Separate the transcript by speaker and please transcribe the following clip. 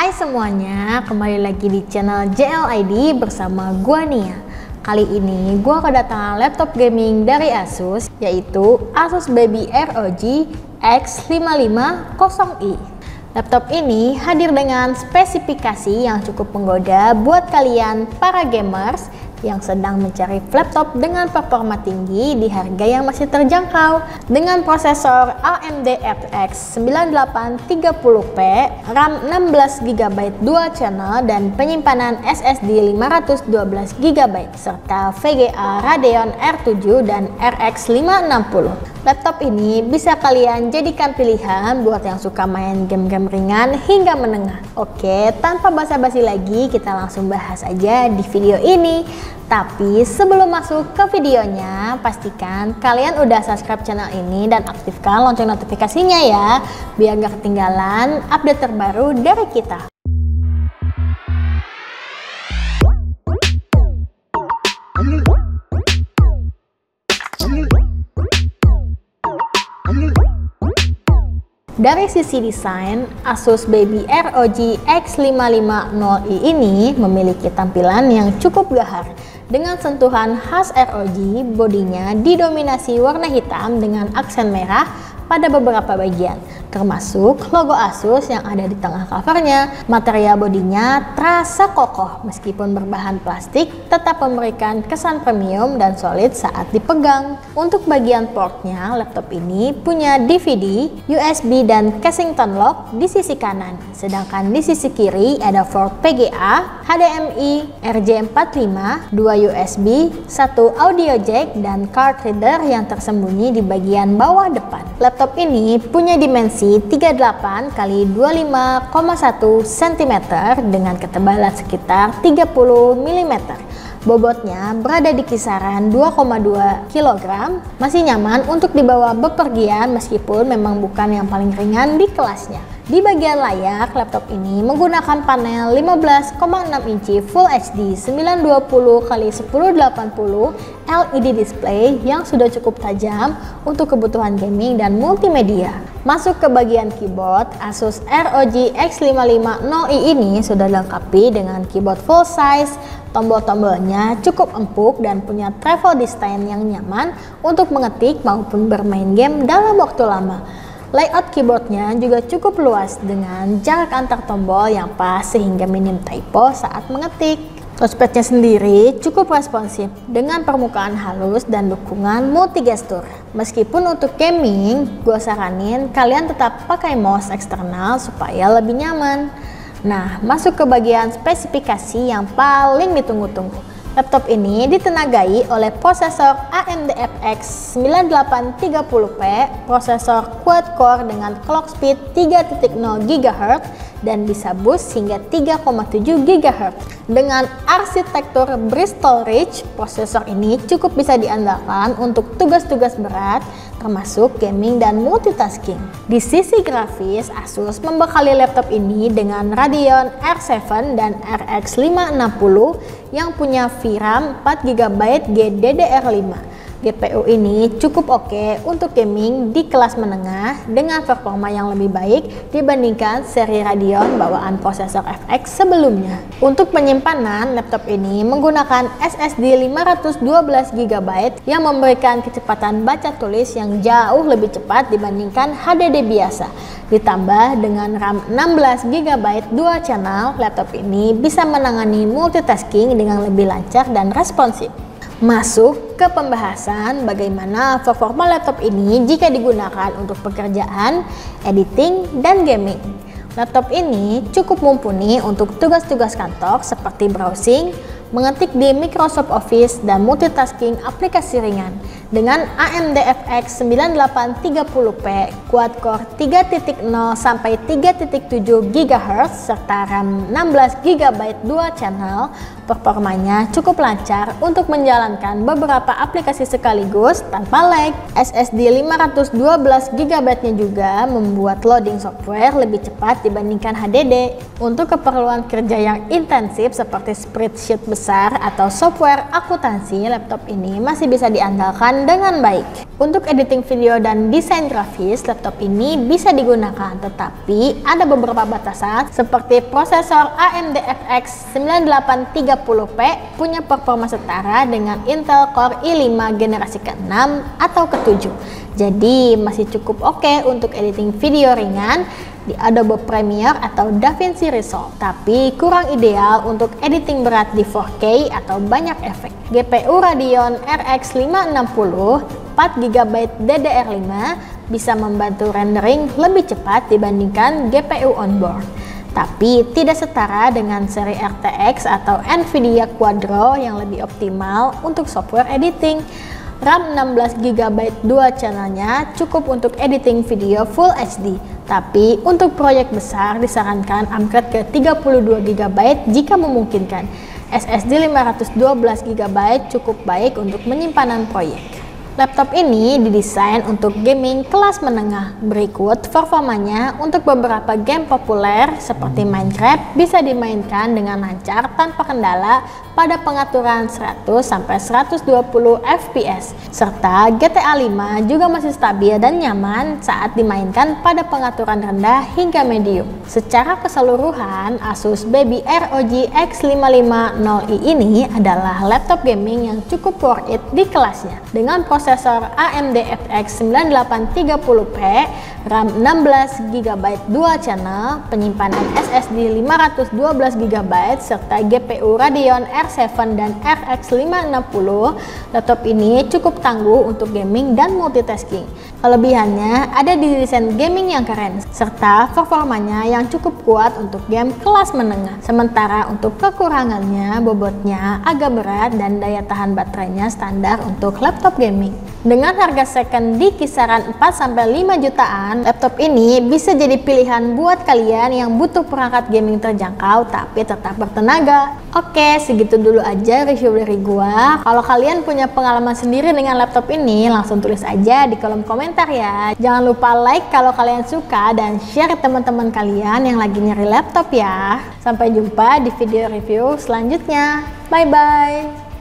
Speaker 1: Hai semuanya, kembali lagi di channel JLID bersama gua Nia. Kali ini gua kedatangan laptop gaming dari Asus, yaitu Asus Baby ROG X550i. Laptop ini hadir dengan spesifikasi yang cukup menggoda buat kalian para gamers yang sedang mencari laptop dengan performa tinggi di harga yang masih terjangkau dengan prosesor AMD RTX 9830P, RAM 16GB dual channel dan penyimpanan SSD 512GB serta VGA Radeon R7 dan RX 560. Laptop ini bisa kalian jadikan pilihan buat yang suka main game-game ringan hingga menengah. Oke, tanpa basa-basi lagi kita langsung bahas aja di video ini. Tapi sebelum masuk ke videonya, pastikan kalian udah subscribe channel ini dan aktifkan lonceng notifikasinya ya, biar gak ketinggalan update terbaru dari kita. Dari sisi desain, Asus Baby ROG X550i ini memiliki tampilan yang cukup gahar. Dengan sentuhan khas ROG, bodinya didominasi warna hitam dengan aksen merah pada beberapa bagian, termasuk logo Asus yang ada di tengah covernya. Material bodinya terasa kokoh meskipun berbahan plastik, tetap memberikan kesan premium dan solid saat dipegang. Untuk bagian portnya, laptop ini punya DVD, USB dan casing tone lock di sisi kanan, sedangkan di sisi kiri ada port VGA, HDMI, RJ45, 2 USB, 1 audio jack dan card reader yang tersembunyi di bagian bawah depan. Laptop ini punya dimensi 38 x 25,1 cm dengan ketebalan sekitar 30 mm. Bobotnya berada di kisaran 2,2 kg, masih nyaman untuk dibawa bepergian meskipun memang bukan yang paling ringan di kelasnya. Di bagian layar, laptop ini menggunakan panel 15,6 inci Full HD 920x1080 LED display yang sudah cukup tajam untuk kebutuhan gaming dan multimedia. Masuk ke bagian keyboard, Asus ROG X550i ini sudah dilengkapi dengan keyboard full size. Tombol-tombolnya cukup empuk dan punya travel design yang nyaman untuk mengetik maupun bermain game dalam waktu lama. Layout keyboardnya juga cukup luas dengan jarak antar tombol yang pas sehingga minim typo saat mengetik. Touchpadnya sendiri cukup responsif dengan permukaan halus dan dukungan multigestur. Meskipun untuk gaming, gue saranin kalian tetap pakai mouse eksternal supaya lebih nyaman. Nah, masuk ke bagian spesifikasi yang paling ditunggu-tunggu. Laptop ini ditenagai oleh prosesor AMD FX 9830P, prosesor quad-core dengan clock speed 3.0 GHz dan bisa boost hingga 3,7 GHz. Dengan arsitektur Bristol Ridge, prosesor ini cukup bisa diandalkan untuk tugas-tugas berat, termasuk gaming dan multitasking. Di sisi grafis, Asus membekali laptop ini dengan Radeon R7 dan RX 560 yang punya VRAM 4GB GDDR5. GPU ini cukup oke untuk gaming di kelas menengah dengan performa yang lebih baik dibandingkan seri Radeon bawaan prosesor FX sebelumnya. Untuk penyimpanan, laptop ini menggunakan SSD 512GB yang memberikan kecepatan baca tulis yang jauh lebih cepat dibandingkan HDD biasa. Ditambah dengan RAM 16GB dual channel, laptop ini bisa menangani multitasking dengan lebih lancar dan responsif. Masuk ke pembahasan bagaimana performa laptop ini jika digunakan untuk pekerjaan, editing, dan gaming. Laptop ini cukup mumpuni untuk tugas-tugas kantor seperti browsing, mengetik di Microsoft Office, dan multitasking aplikasi ringan. Dengan AMD FX 9830P, quad-core 3.0 sampai 3.7 GHz serta RAM 16GB dual channel, performanya cukup lancar untuk menjalankan beberapa aplikasi sekaligus tanpa lag. SSD 512GB-nya juga membuat loading software lebih cepat dibandingkan HDD. Untuk keperluan kerja yang intensif seperti spreadsheet besar atau software akuntansi, laptop ini masih bisa diandalkan dengan baik. Untuk editing video dan desain grafis, laptop ini bisa digunakan, tetapi ada beberapa batasan seperti prosesor AMD FX 9830P punya performa setara dengan Intel Core i5 generasi ke-6 atau ke-7. Jadi masih cukup oke untuk editing video ringan di Adobe Premiere atau DaVinci Resolve, tapi kurang ideal untuk editing berat di 4K atau banyak efek. GPU Radeon RX 560 4GB DDR5 bisa membantu rendering lebih cepat dibandingkan GPU onboard, tapi tidak setara dengan seri RTX atau Nvidia Quadro yang lebih optimal untuk software editing. RAM 16GB dual channelnya cukup untuk editing video Full HD, tapi untuk proyek besar disarankan upgrade ke 32GB jika memungkinkan. SSD 512GB cukup baik untuk penyimpanan proyek. Laptop ini didesain untuk gaming kelas menengah. Berikut performanya untuk beberapa game populer seperti Minecraft bisa dimainkan dengan lancar tanpa kendala pada pengaturan 100-120 fps, serta GTA 5 juga masih stabil dan nyaman saat dimainkan pada pengaturan rendah hingga medium. Secara keseluruhan, Asus Baby ROG X550i ini adalah laptop gaming yang cukup worth it di kelasnya. Dengan prosesor AMD FX 9830P, RAM 16GB dual channel, penyimpanan SSD 512GB, serta GPU Radeon R7 dan RX 560, laptop ini cukup tangguh untuk gaming dan multitasking. Kelebihannya ada di desain gaming yang keren, serta performanya yang cukup kuat untuk game kelas menengah. Sementara untuk kekurangannya, bobotnya agak berat dan daya tahan baterainya standar untuk laptop gaming. Dengan harga second di kisaran 4-5 jutaan, laptop ini bisa jadi pilihan buat kalian yang butuh perangkat gaming terjangkau tapi tetap bertenaga. Oke, segitu dulu aja review dari gua. Kalau kalian punya pengalaman sendiri dengan laptop ini, langsung tulis aja di kolom komentar ya. Jangan lupa like kalau kalian suka dan share ke teman-teman kalian yang lagi nyari laptop ya. Sampai jumpa di video review selanjutnya. Bye-bye.